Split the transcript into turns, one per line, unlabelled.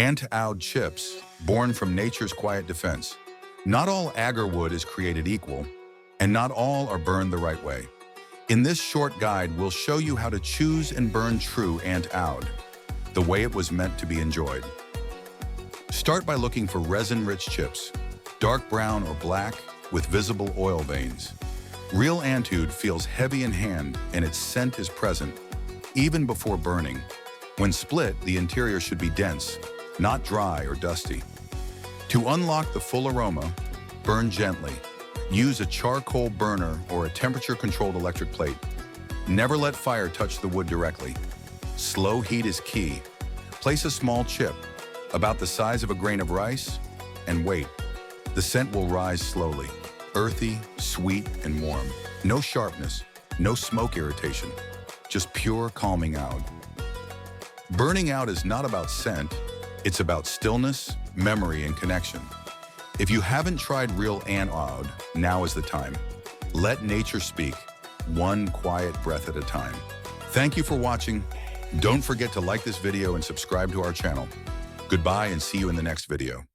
Ant Oud Chips, born from nature's quiet defense. Not all agarwood is created equal, and not all are burned the right way. In this short guide, we'll show you how to choose and burn true Ant Oud, the way it was meant to be enjoyed. Start by looking for resin-rich chips, dark brown or black with visible oil veins. Real Ant Oud feels heavy in hand and its scent is present, even before burning. When split, the interior should be dense, not dry or dusty. To unlock the full aroma, burn gently. Use a charcoal burner or a temperature-controlled electric plate. Never let fire touch the wood directly. Slow heat is key. Place a small chip, about the size of a grain of rice, and wait. The scent will rise slowly, earthy, sweet, and warm. No sharpness, no smoke irritation, just pure calming out. Burning out is not about scent, it's about stillness, memory, and connection. If you haven't tried real Ant Oud, now is the time. Let nature speak, one quiet breath at a time. Thank you for watching. Don't forget to like this video and subscribe to our channel. Goodbye and see you in the next video.